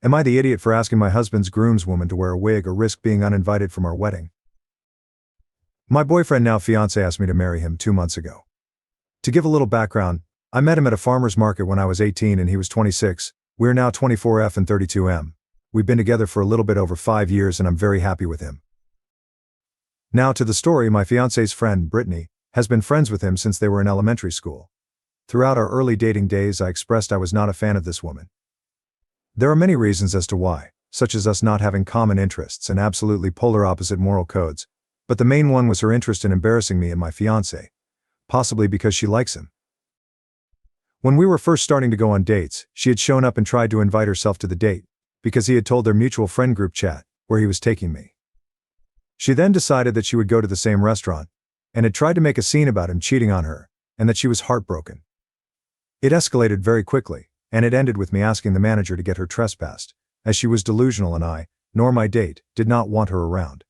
Am I the idiot for asking my husband's groomswoman to wear a wig or risk being uninvited from our wedding? My boyfriend, now fiancé, asked me to marry him 2 months ago. To give a little background, I met him at a farmer's market when I was 18 and he was 26. We're now 24F and 32M. We've been together for a little bit over 5 years and I'm very happy with him. Now to the story. My fiancé's friend, Brittany, has been friends with him since they were in elementary school. Throughout our early dating days, I expressed I was not a fan of this woman. There are many reasons as to why, such as us not having common interests and absolutely polar opposite moral codes, but the main one was her interest in embarrassing me and my fiancé, possibly because she likes him. When we were first starting to go on dates, she had shown up and tried to invite herself to the date, because he had told their mutual friend group chat where he was taking me. She then decided that she would go to the same restaurant, and had tried to make a scene about him cheating on her, and that she was heartbroken. It escalated very quickly, and it ended with me asking the manager to get her trespassed, as she was delusional and I, nor my date, did not want her around.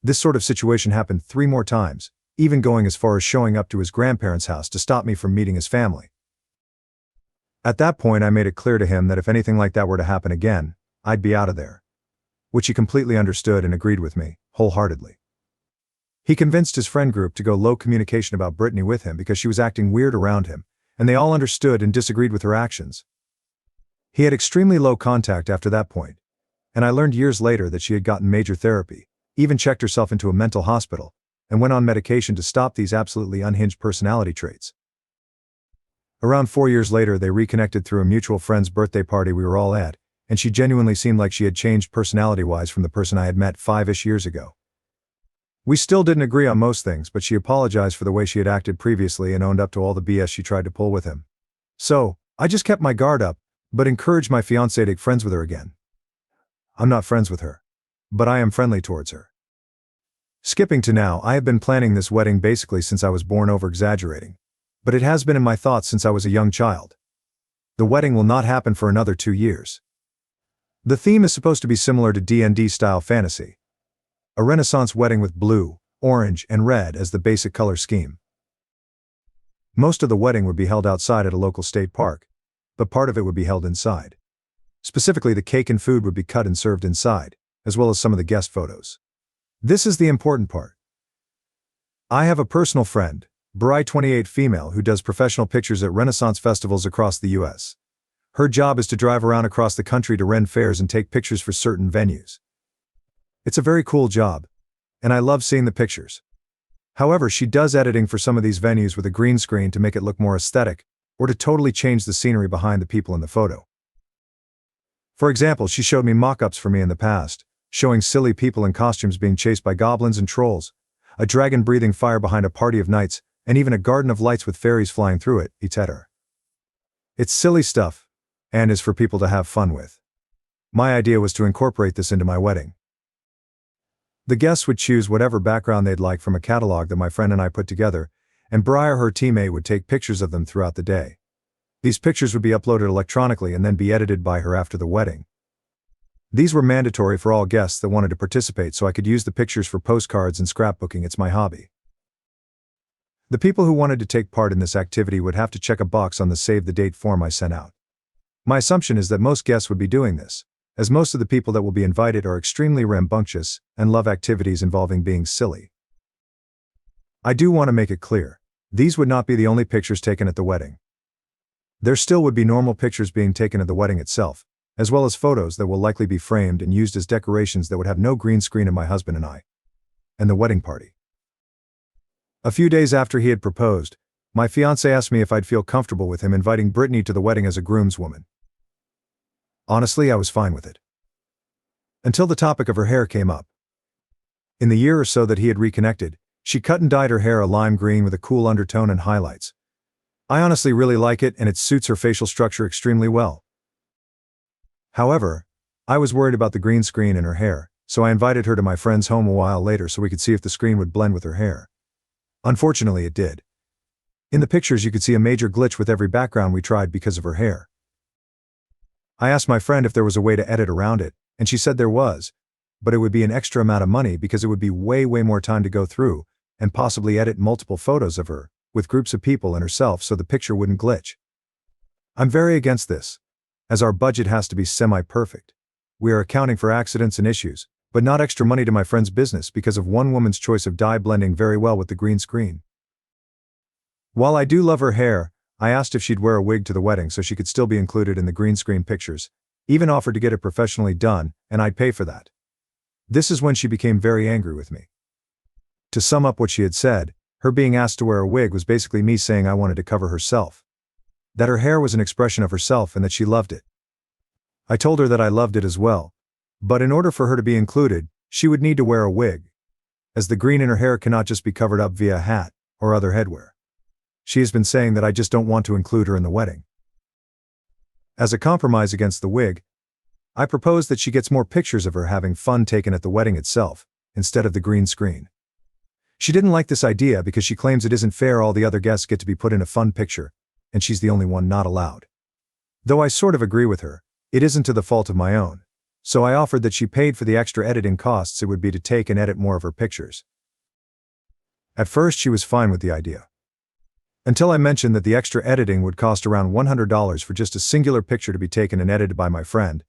This sort of situation happened 3 more times, even going as far as showing up to his grandparents' house to stop me from meeting his family. At that point I made it clear to him that if anything like that were to happen again, I'd be out of there. Which he completely understood and agreed with me, wholeheartedly. He convinced his friend group to go low communication about Brittany with him because she was acting weird around him, and they all understood and disagreed with her actions. He had extremely low contact after that point, and I learned years later that she had gotten major therapy, even checked herself into a mental hospital, and went on medication to stop these absolutely unhinged personality traits. Around 4 years later they reconnected through a mutual friend's birthday party we were all at, and she genuinely seemed like she had changed personality-wise from the person I had met 5-ish years ago. We still didn't agree on most things, but she apologized for the way she had acted previously and owned up to all the BS she tried to pull with him. So, I just kept my guard up, but encouraged my fiancé to get friends with her again. I'm not friends with her, but I am friendly towards her. Skipping to now, I have been planning this wedding basically since I was born, over-exaggerating, but it has been in my thoughts since I was a young child. The wedding will not happen for another 2 years. The theme is supposed to be similar to D&D style fantasy. A Renaissance wedding with blue, orange, and red as the basic color scheme. Most of the wedding would be held outside at a local state park, but part of it would be held inside. Specifically, the cake and food would be cut and served inside, as well as some of the guest photos. This is the important part. I have a personal friend, Brittany, 28 female, who does professional pictures at Renaissance festivals across the US. Her job is to drive around across the country to Ren fairs and take pictures for certain venues. It's a very cool job, and I love seeing the pictures. However, she does editing for some of these venues with a green screen to make it look more aesthetic, or to totally change the scenery behind the people in the photo. For example, she showed me mock-ups for me in the past, showing silly people in costumes being chased by goblins and trolls, a dragon breathing fire behind a party of knights, and even a garden of lights with fairies flying through it, etc. It's silly stuff, and is for people to have fun with. My idea was to incorporate this into my wedding. The guests would choose whatever background they'd like from a catalog that my friend and I put together, and Bri or her teammate would take pictures of them throughout the day. These pictures would be uploaded electronically and then be edited by her after the wedding. These were mandatory for all guests that wanted to participate, so I could use the pictures for postcards and scrapbooking. It's my hobby. The people who wanted to take part in this activity would have to check a box on the save the date form I sent out. My assumption is that most guests would be doing this, as most of the people that will be invited are extremely rambunctious and love activities involving being silly. I do want to make it clear, these would not be the only pictures taken at the wedding. There still would be normal pictures being taken at the wedding itself, as well as photos that will likely be framed and used as decorations that would have no green screen of my husband and I, and the wedding party. A few days after he had proposed, my fiancé asked me if I'd feel comfortable with him inviting Brittany to the wedding as a groomswoman. Honestly, I was fine with it. Until the topic of her hair came up. In the year or so that he had reconnected, she cut and dyed her hair a lime green with a cool undertone and highlights. I honestly really like it, and it suits her facial structure extremely well. However, I was worried about the green screen in her hair, so I invited her to my friend's home a while later so we could see if the screen would blend with her hair. Unfortunately, it did. In the pictures you could see a major glitch with every background we tried because of her hair. I asked my friend if there was a way to edit around it, and she said there was, but it would be an extra amount of money because it would be way more time to go through and possibly edit multiple photos of her, with groups of people and herself, so the picture wouldn't glitch. I'm very against this, as our budget has to be semi-perfect. we are accounting for accidents and issues, but not extra money to my friend's business because of one woman's choice of dye blending very well with the green screen. While I do love her hair, I asked if she'd wear a wig to the wedding so she could still be included in the green screen pictures, even offered to get it professionally done, and I'd pay for that. This is when she became very angry with me. To sum up what she had said, her being asked to wear a wig was basically me saying I wanted to cover herself. That her hair was an expression of herself and that she loved it. I told her that I loved it as well, but in order for her to be included, she would need to wear a wig, as the green in her hair cannot just be covered up via a hat or other headwear. She has been saying that I just don't want to include her in the wedding. As a compromise against the wig, I proposed that she gets more pictures of her having fun taken at the wedding itself, instead of the green screen. She didn't like this idea because she claims it isn't fair all the other guests get to be put in a fun picture, and she's the only one not allowed. Though I sort of agree with her, it isn't to the fault of my own, so I offered that she paid for the extra editing costs it would be to take and edit more of her pictures. At first she was fine with the idea. Until I mentioned that the extra editing would cost around $100 for just a singular picture to be taken and edited by my friend,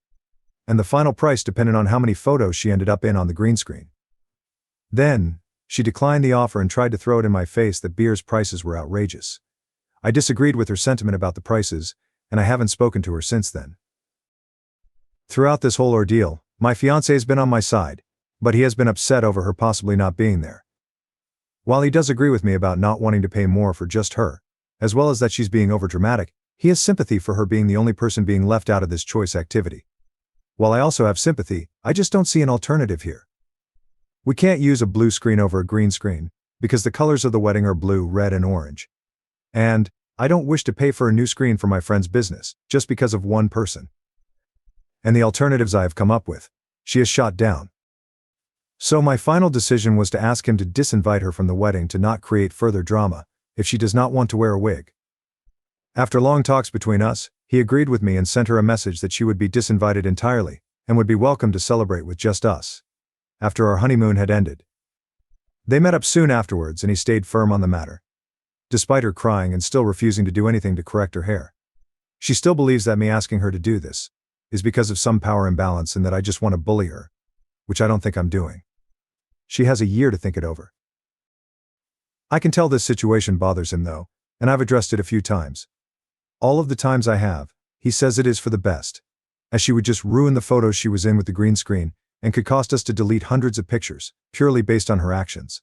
and the final price depended on how many photos she ended up in on the green screen. Then, she declined the offer and tried to throw it in my face that beer's prices were outrageous. I disagreed with her sentiment about the prices, and I haven't spoken to her since then. Throughout this whole ordeal, my fiancé has been on my side, but he has been upset over her possibly not being there. While he does agree with me about not wanting to pay more for just her, as well as that she's being overdramatic, he has sympathy for her being the only person being left out of this choice activity. While I also have sympathy, I just don't see an alternative here. We can't use a blue screen over a green screen, because the colors of the wedding are blue, red, and orange. And I don't wish to pay for a new screen for my friend's business, just because of one person. And the alternatives I have come up with, she has shot down. So my final decision was to ask him to disinvite her from the wedding to not create further drama, if she does not want to wear a wig. After long talks between us, he agreed with me and sent her a message that she would be disinvited entirely, and would be welcome to celebrate with just us, after our honeymoon had ended. They met up soon afterwards and he stayed firm on the matter. Despite her crying and still refusing to do anything to correct her hair. She still believes that me asking her to do this is because of some power imbalance and that I just want to bully her, which I don't think I'm doing. She has a year to think it over. I can tell this situation bothers him though, and I've addressed it a few times. All of the times I have, he says it is for the best, as she would just ruin the photos she was in with the green screen and could cost us to delete hundreds of pictures, purely based on her actions.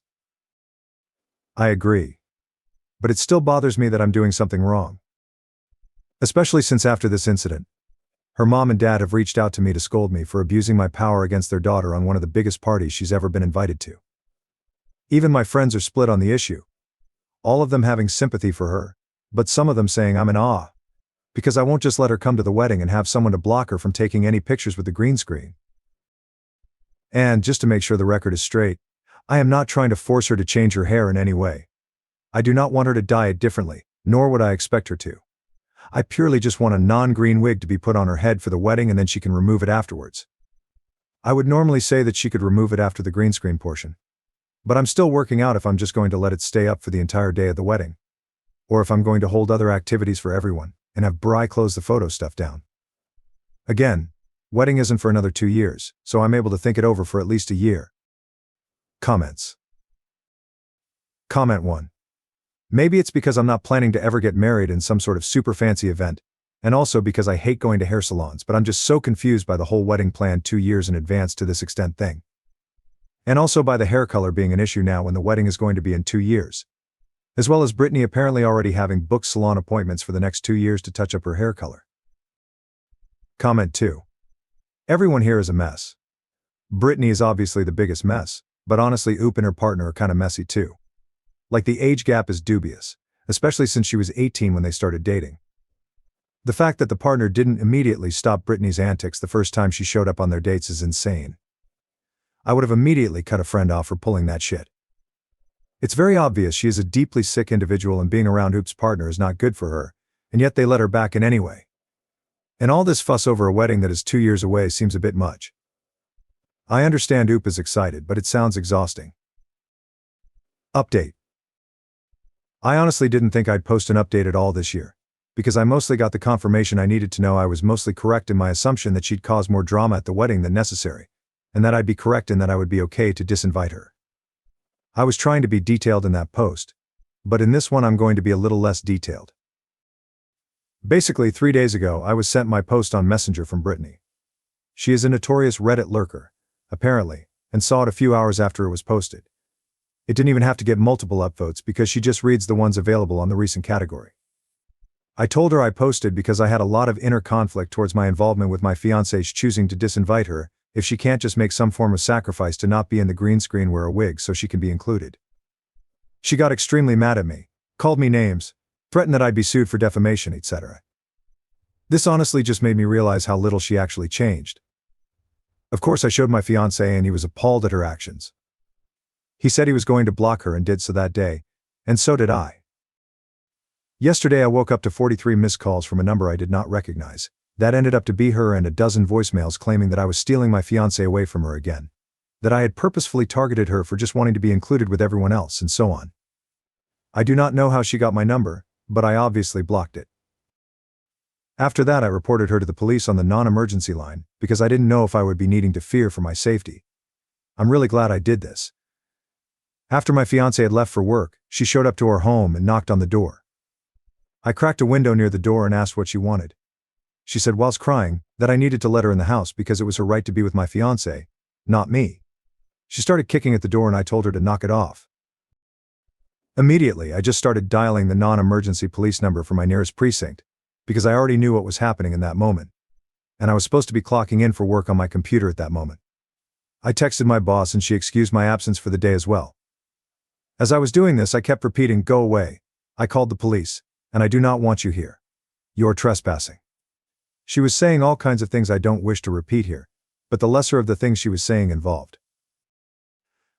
I agree. But it still bothers me that I'm doing something wrong. Especially since after this incident, her mom and dad have reached out to me to scold me for abusing my power against their daughter on one of the biggest parties she's ever been invited to. Even my friends are split on the issue. All of them having sympathy for her, but some of them saying I'm in awe, because I won't just let her come to the wedding and have someone to block her from taking any pictures with the green screen. And just to make sure the record is straight, I am not trying to force her to change her hair in any way. I do not want her to dye it differently, nor would I expect her to. I purely just want a non-green wig to be put on her head for the wedding and then she can remove it afterwards. I would normally say that she could remove it after the green screen portion. But I'm still working out if I'm just going to let it stay up for the entire day of the wedding. Or if I'm going to hold other activities for everyone, and have Bri close the photo stuff down. Again, wedding isn't for another 2 years, so I'm able to think it over for at least a year. Comments. Comment 1. Maybe it's because I'm not planning to ever get married in some sort of super fancy event, and also because I hate going to hair salons, but I'm just so confused by the whole wedding plan 2 years in advance to this extent thing. And also by the hair color being an issue now when the wedding is going to be in 2 years. As well as Brittany apparently already having booked salon appointments for the next 2 years to touch up her hair color. Comment 2. Everyone here is a mess. Brittany is obviously the biggest mess, but honestly Oop and her partner are kinda messy too. Like the age gap is dubious, especially since she was 18 when they started dating. The fact that the partner didn't immediately stop Brittany's antics the first time she showed up on their dates is insane. I would have immediately cut a friend off for pulling that shit. It's very obvious she is a deeply sick individual and being around Oop's partner is not good for her, and yet they let her back in anyway. And all this fuss over a wedding that is 2 years away seems a bit much. I understand Oop is excited, but it sounds exhausting. Update. I honestly didn't think I'd post an update at all this year. because I mostly got the confirmation I needed to know I was mostly correct in my assumption that she'd cause more drama at the wedding than necessary, and that I'd be correct in that I would be okay to disinvite her. I was trying to be detailed in that post, but in this one I'm going to be a little less detailed. Basically, 3 days ago I was sent my post on Messenger from Brittany. She is a notorious Reddit lurker, apparently, and saw it a few hours after it was posted. It didn't even have to get multiple upvotes because she just reads the ones available on the recent category. I told her I posted because I had a lot of inner conflict towards my involvement with my fiancé's choosing to disinvite her if she can't just make some form of sacrifice to not be in the green screen wear a wig so she can be included. She got extremely mad at me, called me names, threatened that I'd be sued for defamation, etc. This honestly just made me realize how little she actually changed. Of course I showed my fiancé and he was appalled at her actions. He said he was going to block her and did so that day, and so did I. Yesterday I woke up to 43 missed calls from a number I did not recognize. That ended up to be her and a dozen voicemails claiming that I was stealing my fiancé away from her again, that I had purposefully targeted her for just wanting to be included with everyone else, and so on. I do not know how she got my number, but I obviously blocked it. After that I reported her to the police on the non-emergency line because I didn't know if I would be needing to fear for my safety. I'm really glad I did this. After my fiancé had left for work, she showed up to our home and knocked on the door. I cracked a window near the door and asked what she wanted. She said whilst crying that I needed to let her in the house because it was her right to be with my fiancé, not me. She started kicking at the door and I told her to knock it off. Immediately I just started dialing the non-emergency police number for my nearest precinct, because I already knew what was happening in that moment, and I was supposed to be clocking in for work on my computer at that moment. I texted my boss and she excused my absence for the day as well. As I was doing this I kept repeating, "Go away, I called the police, and I do not want you here. You're trespassing." She was saying all kinds of things I don't wish to repeat here, but the lesser of the things she was saying involved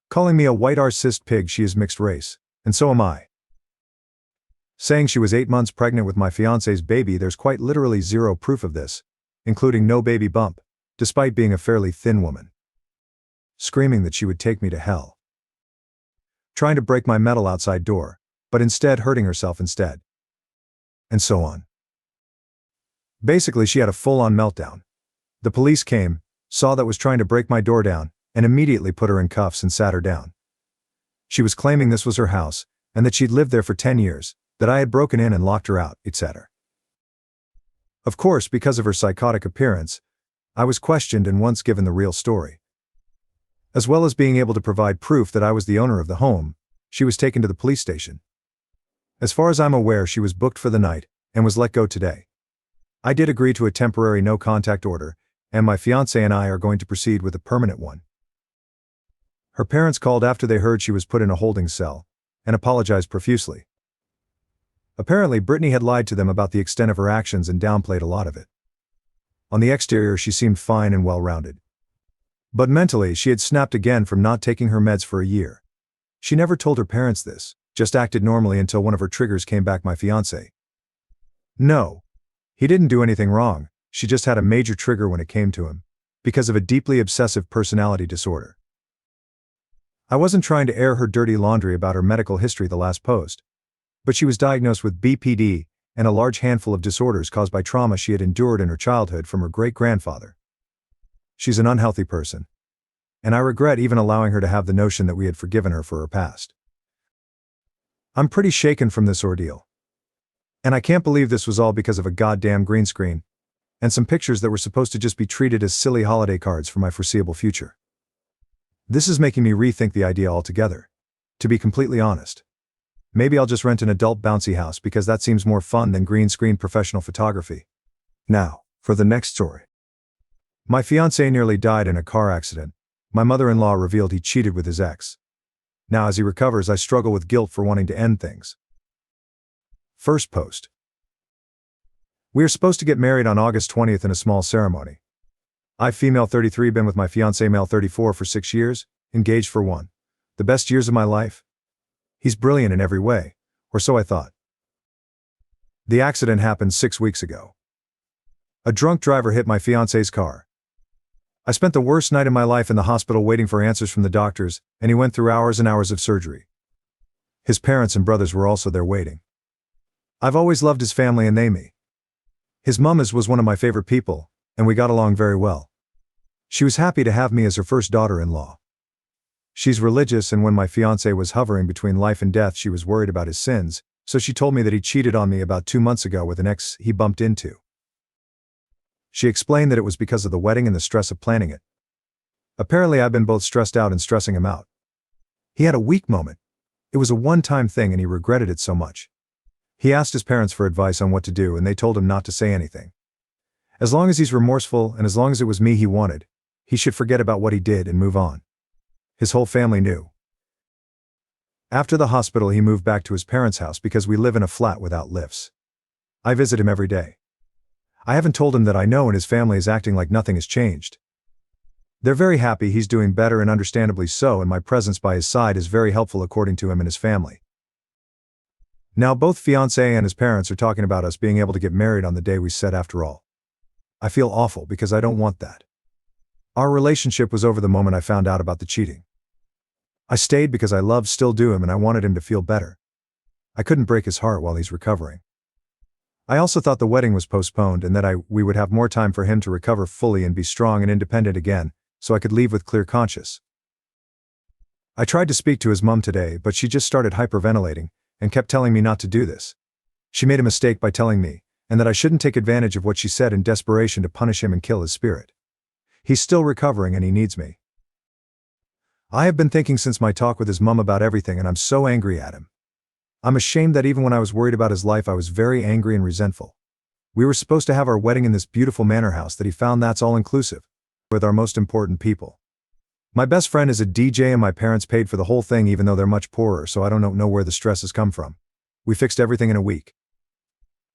calling me a white racist pig. She is mixed race, and so am I. Saying she was 8 months pregnant with my fiancé's baby. There's quite literally zero proof of this, including no baby bump, despite being a fairly thin woman. Screaming that she would take me to hell. Trying to break my metal outside door, but instead hurting herself instead. And so on. Basically she had a full-on meltdown. The police came, saw that was trying to break my door down, and immediately put her in cuffs and sat her down. She was claiming this was her house, and that she'd lived there for 10 years, that I had broken in and locked her out, etc. Of course, because of her psychotic appearance, I was questioned and once given the real story. As well as being able to provide proof that I was the owner of the home, she was taken to the police station. As far as I'm aware, she was booked for the night, and was let go today. I did agree to a temporary no-contact order, and my fiancé and I are going to proceed with a permanent one. Her parents called after they heard she was put in a holding cell, and apologized profusely. Apparently Brittany had lied to them about the extent of her actions and downplayed a lot of it. On the exterior she seemed fine and well-rounded. But mentally she had snapped again from not taking her meds for a year. She never told her parents this, just acted normally until one of her triggers came back. My fiancé. No. He didn't do anything wrong, she just had a major trigger when it came to him, because of a deeply obsessive personality disorder. I wasn't trying to air her dirty laundry about her medical history the last post, but she was diagnosed with BPD and a large handful of disorders caused by trauma she had endured in her childhood from her great-grandfather. She's an unhealthy person, and I regret even allowing her to have the notion that we had forgiven her for her past. I'm pretty shaken from this ordeal. And I can't believe this was all because of a goddamn green screen, and some pictures that were supposed to just be treated as silly holiday cards for my foreseeable future. This is making me rethink the idea altogether, to be completely honest. Maybe I'll just rent an adult bouncy house because that seems more fun than green screen professional photography. Now, for the next story. My fiancé nearly died in a car accident. My mother-in-law revealed he cheated with his ex. Now as he recovers, I struggle with guilt for wanting to end things. First post. We are supposed to get married on August 20th in a small ceremony. I've female 33 been with my fiancé male 34 for 6 years, engaged for 1. The best years of my life. He's brilliant in every way, or so I thought. The accident happened 6 weeks ago. A drunk driver hit my fiancé's car. I spent the worst night of my life in the hospital waiting for answers from the doctors, and he went through hours and hours of surgery. His parents and brothers were also there waiting. I've always loved his family and they me. His mum was one of my favorite people, and we got along very well. She was happy to have me as her first daughter-in-law. She's religious, and when my fiancé was hovering between life and death, she was worried about his sins, so she told me that he cheated on me about 2 months ago with an ex he bumped into. She explained that it was because of the wedding and the stress of planning it. Apparently I've been both stressed out and stressing him out. He had a weak moment. It was a one-time thing and he regretted it so much. He asked his parents for advice on what to do and they told him not to say anything. As long as he's remorseful and as long as it was me he wanted, he should forget about what he did and move on. His whole family knew. After the hospital he moved back to his parents' house because we live in a flat without lifts. I visit him every day. I haven't told him that I know and his family is acting like nothing has changed. They're very happy he's doing better and understandably so, and my presence by his side is very helpful according to him and his family. Now both fiancé and his parents are talking about us being able to get married on the day we said after all. I feel awful because I don't want that. Our relationship was over the moment I found out about the cheating. I stayed because I still do him and I wanted him to feel better. I couldn't break his heart while he's recovering. I also thought the wedding was postponed and that we would have more time for him to recover fully and be strong and independent again, so I could leave with clear conscience. I tried to speak to his mum today, but she just started hyperventilating and kept telling me not to do this. She made a mistake by telling me, and that I shouldn't take advantage of what she said in desperation to punish him and kill his spirit. He's still recovering and he needs me. I have been thinking since my talk with his mum about everything and I'm so angry at him. I'm ashamed that even when I was worried about his life I was very angry and resentful. We were supposed to have our wedding in this beautiful manor house that he found that's all inclusive, with our most important people. My best friend is a DJ and my parents paid for the whole thing even though they're much poorer, so I don't know where the stress has come from. We fixed everything in a week.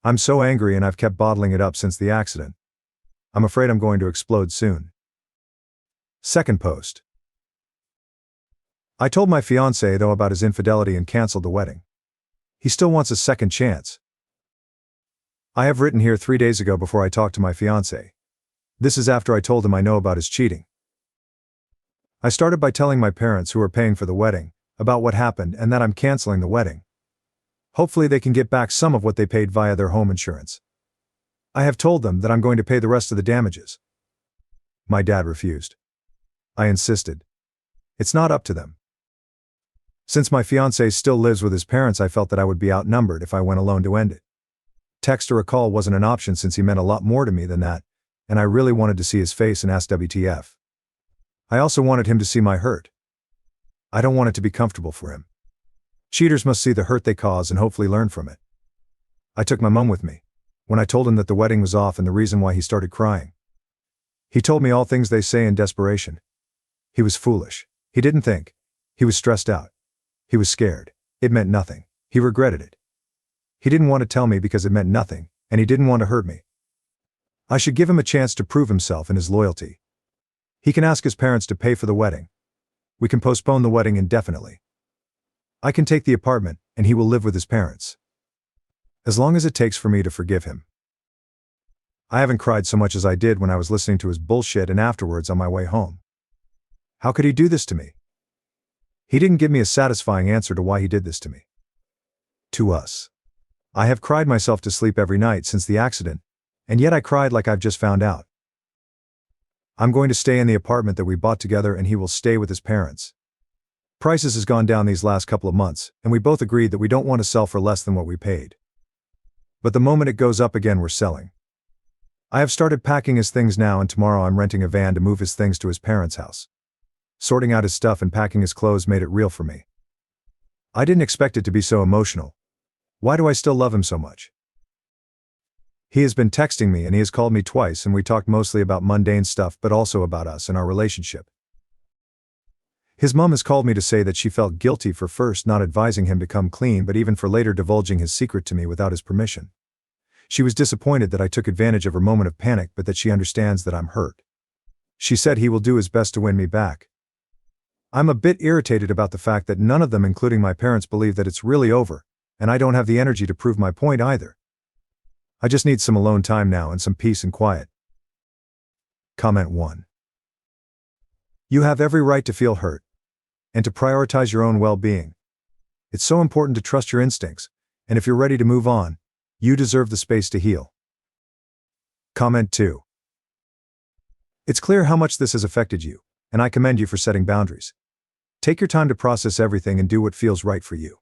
I'm so angry and I've kept bottling it up since the accident. I'm afraid I'm going to explode soon. Second post. I told my fiancé though about his infidelity and canceled the wedding. He still wants a second chance. I have written here 3 days ago before I talked to my fiancé. This is after I told him I know about his cheating. I started by telling my parents, who are paying for the wedding, about what happened and that I'm canceling the wedding. Hopefully they can get back some of what they paid via their home insurance. I have told them that I'm going to pay the rest of the damages. My dad refused. I insisted. It's not up to them. Since my fiancé still lives with his parents, I felt that I would be outnumbered if I went alone to end it. Text or a call wasn't an option since he meant a lot more to me than that, and I really wanted to see his face and ask WTF. I also wanted him to see my hurt. I don't want it to be comfortable for him. Cheaters must see the hurt they cause and hopefully learn from it. I took my mum with me. When I told him that the wedding was off and the reason why he started crying, he told me all things they say in desperation. He was foolish. He didn't think. He was stressed out. He was scared. It meant nothing. He regretted it. He didn't want to tell me because it meant nothing, and he didn't want to hurt me. I should give him a chance to prove himself and his loyalty. He can ask his parents to pay for the wedding. We can postpone the wedding indefinitely. I can take the apartment, and he will live with his parents. As long as it takes for me to forgive him. I haven't cried so much as I did when I was listening to his bullshit and afterwards on my way home. How could he do this to me? He didn't give me a satisfying answer to why he did this to me. To us. I have cried myself to sleep every night since the accident, and yet I cried like I've just found out. I'm going to stay in the apartment that we bought together and he will stay with his parents. Prices has gone down these last couple of months, and we both agreed that we don't want to sell for less than what we paid. But the moment it goes up again, we're selling. I have started packing his things now, and tomorrow I'm renting a van to move his things to his parents' house. Sorting out his stuff and packing his clothes made it real for me. I didn't expect it to be so emotional. Why do I still love him so much? He has been texting me and he has called me twice, and we talked mostly about mundane stuff but also about us and our relationship. His mum has called me to say that she felt guilty for first not advising him to come clean, but even for later divulging his secret to me without his permission. She was disappointed that I took advantage of her moment of panic, but that she understands that I'm hurt. She said he will do his best to win me back. I'm a bit irritated about the fact that none of them, including my parents, believe that it's really over, and I don't have the energy to prove my point either. I just need some alone time now and some peace and quiet. Comment 1. You have every right to feel hurt and to prioritize your own well-being. It's so important to trust your instincts, and if you're ready to move on, You deserve the space to heal. Comment 2. It's clear how much this has affected you, and I commend you for setting boundaries. Take your time to process everything and do what feels right for you.